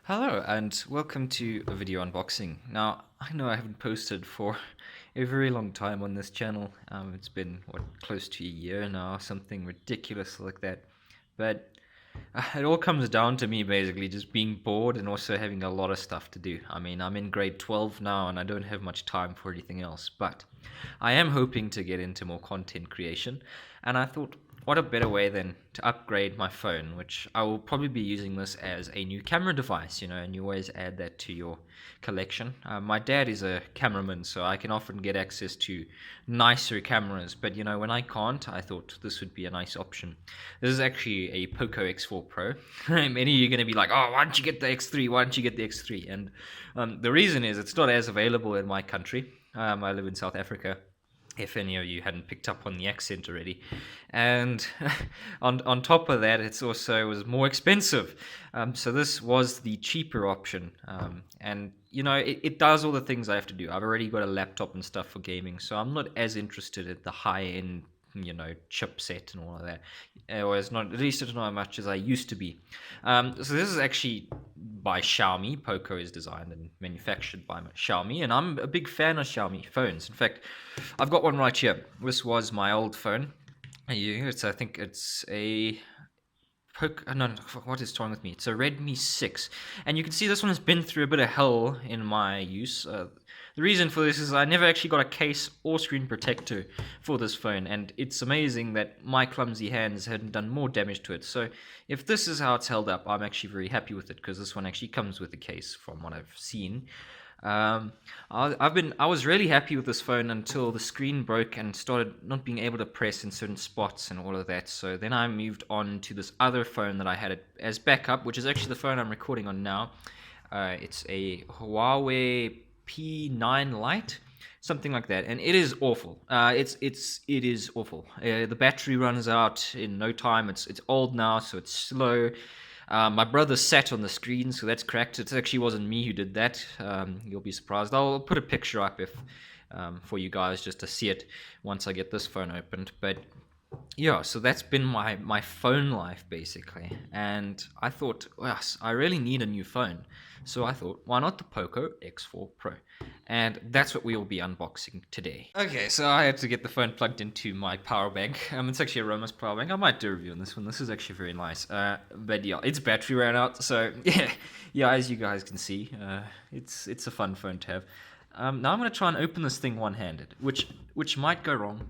Hello and welcome to a video unboxing. Now, I know I haven't posted for a very long time on this channel. It's been, close to a year now, something ridiculous like that. But it all comes down to me basically just being bored and also having a lot of stuff to do. I mean, I'm in grade 12 now and I don't have much time for anything else, but I am hoping to get into more content creation. And I thought, what a better way than to upgrade my phone, which I will probably be using this as a new camera device, and you always add that to your collection. My dad is a cameraman, so I can often get access to nicer cameras, but when I can't, I thought this would be a nice option. This is actually a Poco X4 Pro. Many of you are going to be like, oh, why don't you get the X3? Why don't you get the X3? And the reason is it's not as available in my country. I live in South Africa, if any of you hadn't picked up on the accent already. And on top of that, it's also was more expensive. So this was the cheaper option. And it does all the things I have to do. I've already got a laptop and stuff for gaming, so I'm not as interested in the high-end chipset and all of that, or at least it's not as much as I used to be. So this is actually by Xiaomi. Poco is designed and manufactured by Xiaomi, and I'm a big fan of Xiaomi phones. In fact, I've got one right here. This was my old phone. I think it's a no, what is wrong with me? It's a Redmi 6. And you can see this one has been through a bit of hell in my use. The reason for this is I never actually got a case or screen protector for this phone. And it's amazing that my clumsy hands hadn't done more damage to it. So if this is how it's held up, I'm actually very happy with it, because this one actually comes with a case from what I've seen. I was really happy with this phone until the screen broke and started not being able to press in certain spots and all of that. So then I moved on to this other phone that I had as backup, which is actually the phone I'm recording on now. It's a Huawei P9 Lite, something like that, and it is awful. It is awful. The battery runs out in no time. It's old now, so it's slow. My brother sat on the screen, so that's cracked. It actually wasn't me who did that. You'll be surprised. I'll put a picture up for you guys just to see it once I get this phone opened. But yeah, so that's been my phone life basically. And I thought, yes, I really need a new phone. So I thought, why not the Poco X4 Pro? And that's what we will be unboxing today. Okay, so I had to get the phone plugged into my power bank. It's actually a Romus power bank. I might do a review on this one. This is actually very nice. But yeah, its battery ran out. So yeah, as you guys can see, it's a fun phone to have. Now I'm going to try and open this thing one-handed, which might go wrong.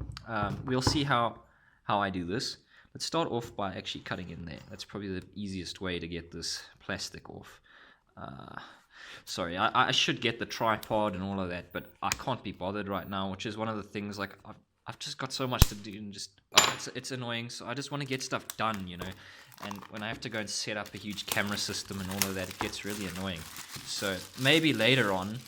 We'll see how I do this. Let's start off by actually cutting in there. That's probably the easiest way to get this plastic off. Sorry, I should get the tripod and all of that, but I can't be bothered right now, which is one of the things. Like I've just got so much to do, and just it's annoying. So I just want to get stuff done, And when I have to go and set up a huge camera system and all of that, it gets really annoying. So maybe later on.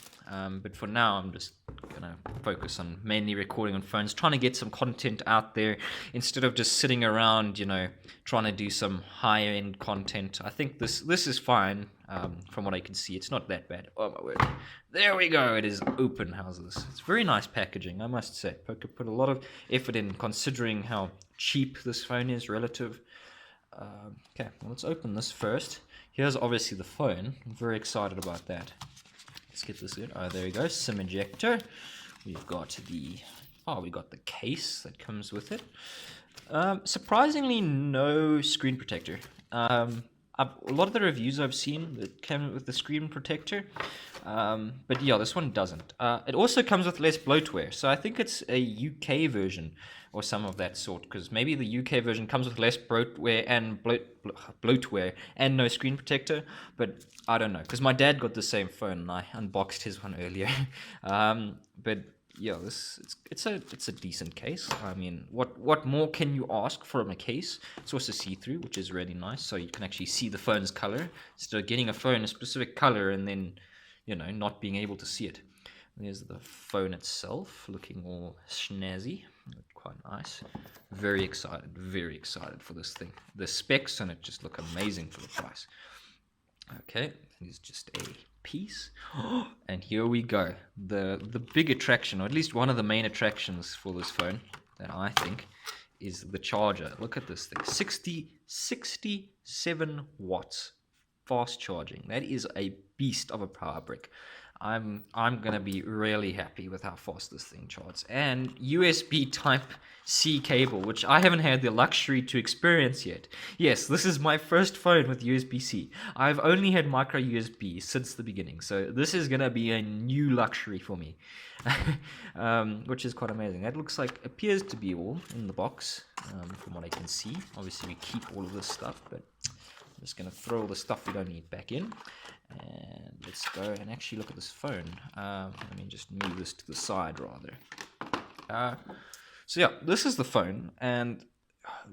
But for now, I'm just gonna focus on mainly recording on phones, trying to get some content out there instead of just sitting around, trying to do some higher-end content. I think this is fine. From what I can see, it's not that bad. Oh my word! There we go. It is open. How's this? It's very nice packaging, I must say. Poco put a lot of effort in, considering how cheap this phone is relative. Okay, well, let's open this first. Here's obviously the phone. I'm very excited about that. Let's get this in. Oh, there we go. SIM ejector. We've got the case that comes with it. Surprisingly, no screen protector. A lot of the reviews I've seen that came with the screen protector, but yeah, this one doesn't. It also comes with less bloatware, so I think it's a UK version or some of that sort, because maybe the UK version comes with less bloatware and bloatware and no screen protector, but I don't know, because my dad got the same phone and I unboxed his one earlier. But yeah, it's a decent case. I mean, what more can you ask from a case? It's also see-through, which is really nice, so you can actually see the phone's color instead of getting a phone a specific color and then not being able to see it. There's the phone itself, looking all snazzy, quite nice. Very excited for this thing. The specs on it just look amazing for the price. Okay, it's just a piece, and here we go. The big attraction, or at least one of the main attractions for this phone, that I think, is the charger. Look at this thing, 67 watts fast charging. That is a beast of a power brick. I'm gonna be really happy with how fast this thing charges. And USB Type C cable, which I haven't had the luxury to experience yet. Yes, this is my first phone with USB-C. I've only had micro USB since the beginning, so this is gonna be a new luxury for me, which is quite amazing. That appears to be all in the box, from what I can see. Obviously, we keep all of this stuff, but I'm just gonna throw all the stuff we don't need back in. And let's go and actually look at this phone. Let me just move this to the side rather. So yeah, this is the phone, and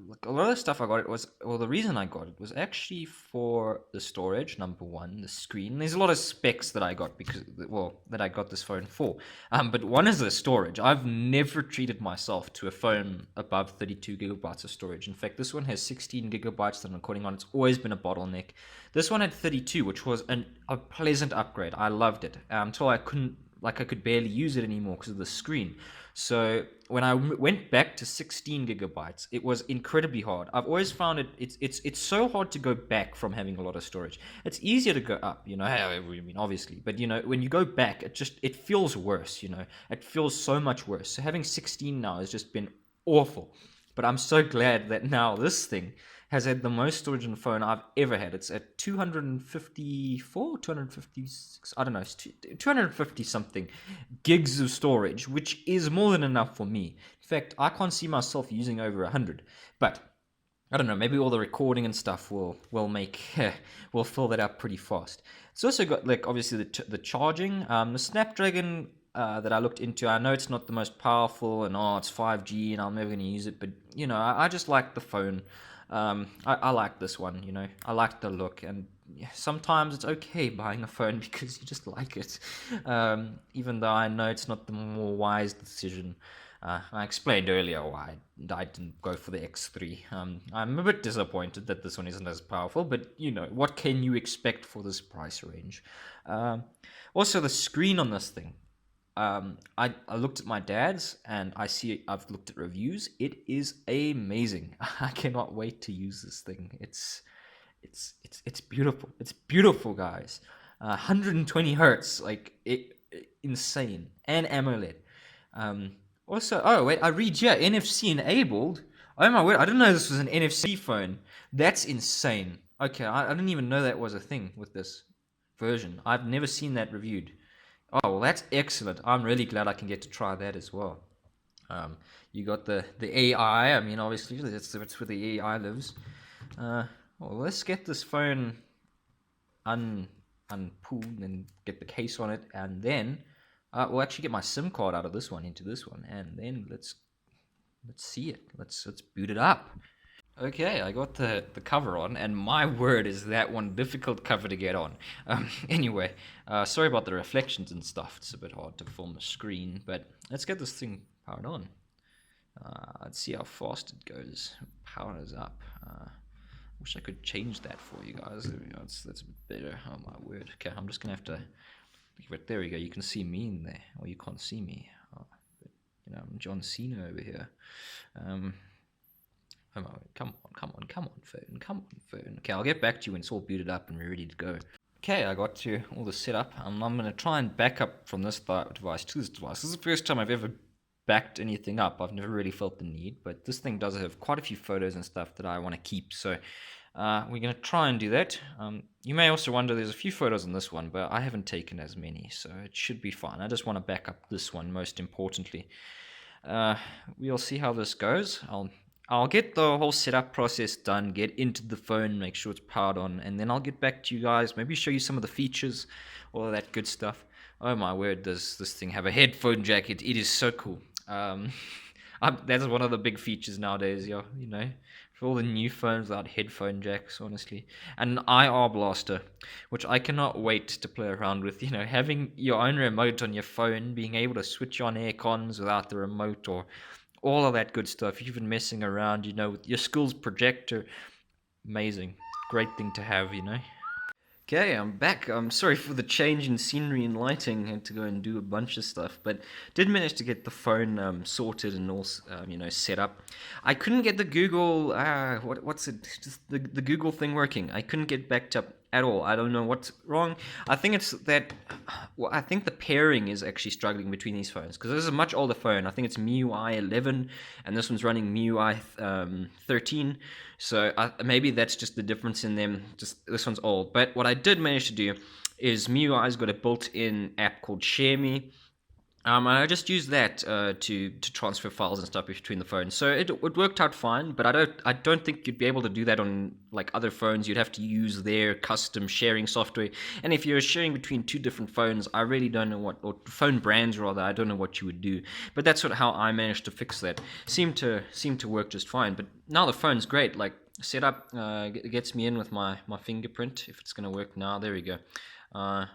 look, a lot of the stuff I got the reason I got it was actually for the storage, number one, the screen. There's a lot of specs that I got that I got this phone for. But one is the storage. I've never treated myself to a phone above 32 gigabytes of storage. In fact, this one has 16 gigabytes that I'm recording on. It's always been a bottleneck. This one had 32, which was a pleasant upgrade. I loved it until I could barely use it anymore because of the screen. So when I went back to 16 gigabytes, it was incredibly hard. I've always found it's so hard to go back from having a lot of storage. It's easier to go up, I mean, obviously, but when you go back, it feels worse, it feels so much worse. So having 16 now has just been awful. But I'm so glad that now this thing has had the most storage on the phone I've ever had. It's at 254, 256, I don't know, 250 something gigs of storage, which is more than enough for me. In fact, I can't see myself using over 100. But I don't know, maybe all the recording and stuff will fill that up pretty fast. It's also got obviously the charging, the Snapdragon that I looked into. I know it's not the most powerful, and it's 5G, and I'm never going to use it. But I just like the phone. I like this one. I like the look, and sometimes it's okay buying a phone because you just like it. Even though I know it's not the more wise decision. I explained earlier why I didn't go for the X3. I'm a bit disappointed that this one isn't as powerful, but what can you expect for this price range? Also, the screen on this thing. I looked at my dad's, and I've looked at reviews. It is amazing. I cannot wait to use this thing. It's beautiful. It's beautiful, guys. 120 hertz, insane, and AMOLED. Also, I read here, NFC enabled. Oh my word, I didn't know this was an NFC phone. That's insane. Okay, I didn't even know that was a thing with this version. I've never seen that reviewed. Oh, well, that's excellent. I'm really glad I can get to try that as well. You got the AI. I mean, obviously, that's where the AI lives. Well, let's get this phone unpulled and get the case on it, and then we'll actually get my SIM card out of this one into this one, and then let's see it. Let's boot it up. Okay, I got the cover on, and my word, is that one difficult cover to get on. Anyway, sorry about the reflections and stuff. It's a bit hard to film the screen, but let's get this thing powered on. Let's see how fast it goes. Powers up. Wish I could change that for you guys. That's a bit better. Oh my word. Okay, I'm just gonna have to. But there we go. You can see me in there, or you can't see me. I'm John Cena over here. Come on, phone. Okay, I'll get back to you when it's all booted up and we're ready to go. Okay, I got to all the setup. I'm going to try and back up from this device to this device. This is the first time I've ever backed anything up. I've never really felt the need, but this thing does have quite a few photos and stuff that I want to keep, so we're going to try and do that. You may also wonder, there's a few photos on this one, but I haven't taken as many, so it should be fine. I just want to back up this one most importantly. We'll see how this goes. I'll get the whole setup process done, get into the phone, make sure it's powered on, and then I'll get back to you guys, maybe show you some of the features, all of that good stuff. Oh my word, does this thing have a headphone jack? It is so cool. That's one of the big features nowadays, for all the new phones without headphone jacks, honestly. And an IR blaster, which I cannot wait to play around with. Having your own remote on your phone, being able to switch on air cons without the remote, or all of that good stuff. Even messing around, with your school's projector. Amazing. Great thing to have, Okay, I'm back. I'm sorry for the change in scenery and lighting. I had to go and do a bunch of stuff, but did manage to get the phone sorted and all, set up. I couldn't get the Google, what's it? Just the Google thing working. I couldn't get backed up at all. I don't know what's wrong. I think it's that. Well, I think the pairing is actually struggling between these phones because this is a much older phone. I think it's MIUI 11, and this one's running MIUI 13. So maybe that's just the difference in them. Just this one's old. But what I did manage to do is MIUI's got a built-in app called ShareMe. And I just used that to transfer files and stuff between the phones. So it worked out fine, but I don't think you'd be able to do that on like other phones. You'd have to use their custom sharing software. And if you're sharing between two different phones, I really don't know or phone brands rather. I don't know what you would do. But that's how I managed to fix that. Seemed to work just fine. But now the phone's great. Like setup gets me in with my fingerprint. If it's gonna work now, there we go.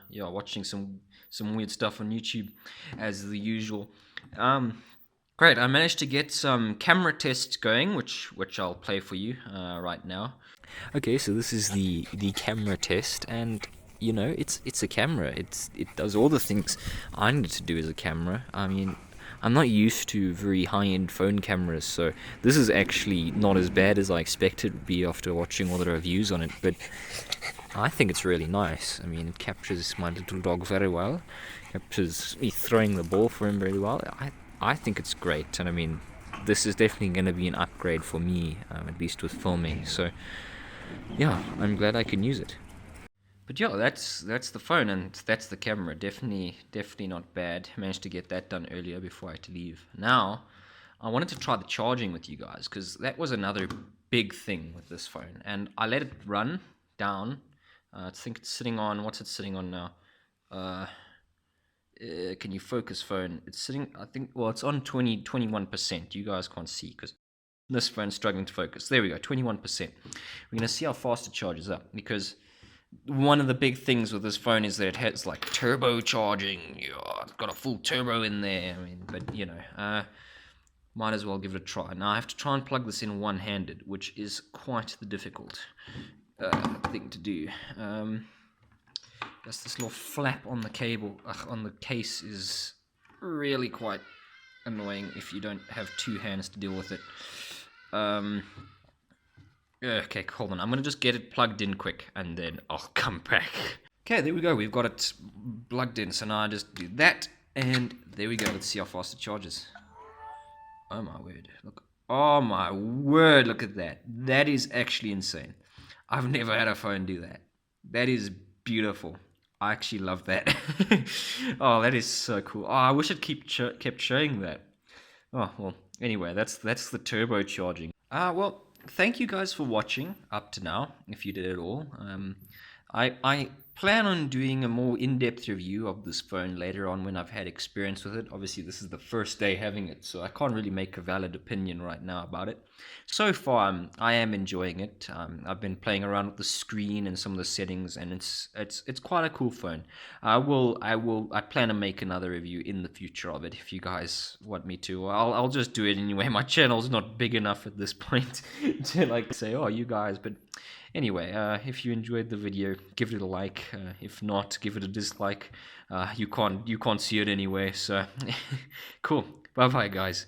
Yeah, watching some weird stuff on YouTube as the usual. Great, I managed to get some camera tests going, which I'll play for you right now. Okay, so this is the camera test, and you know it's a camera. It does all the things I need to do as a camera. I mean, I'm not used to very high-end phone cameras, so this is actually not as bad as I expected it would be after watching all the reviews on it, but I think it's really nice. I mean, it captures my little dog very well, captures me throwing the ball for him very well. I think it's great, and I mean, this is definitely going to be an upgrade for me, at least with filming, so yeah, I'm glad I can use it. But yeah, that's the phone and that's the camera. Definitely not bad. Managed to get that done earlier before I had to leave. Now, I wanted to try the charging with you guys because that was another big thing with this phone. And I let it run down. I think it's sitting on, what's it sitting on now? Can you focus phone? It's sitting, I think, well, it's on 21%. You guys can't see because this phone's struggling to focus. There we go, 21%. We're going to see how fast it charges up because one of the big things with this phone is that it has like turbo charging. Yeah, it's got a full turbo in there. I mean, but you know, might as well give it a try. Now I have to try and plug this in one-handed, which is quite the difficult thing to do. Just this little flap on the cable, on the case, is really quite annoying if you don't have two hands to deal with it. Okay, hold on. I'm going to just get it plugged in quick, and then I'll come back. Okay, there we go. We've got it plugged in, so now I just do that, and there we go. Let's see how fast it charges. Oh my word. Look. Oh my word, look at that. That is actually insane. I've never had a phone do that. That is beautiful. I actually love that. Oh, that is so cool. Oh, I wish it kept showing that. Oh, well, anyway, that's the turbocharging. Well, thank you guys for watching up to now, if you did it all. I plan on doing a more in-depth review of this phone later on when I've had experience with it. Obviously, this is the first day having it, so I can't really make a valid opinion right now about it. So far, I am enjoying it. I've been playing around with the screen and some of the settings, and it's quite a cool phone. I plan to make another review in the future of it if you guys want me to. I'll just do it anyway. My channel's not big enough at this point to like say, oh, you guys, but. Anyway, if you enjoyed the video, give it a like. If not, give it a dislike. You can't see it anyway. So, cool. Bye bye, guys.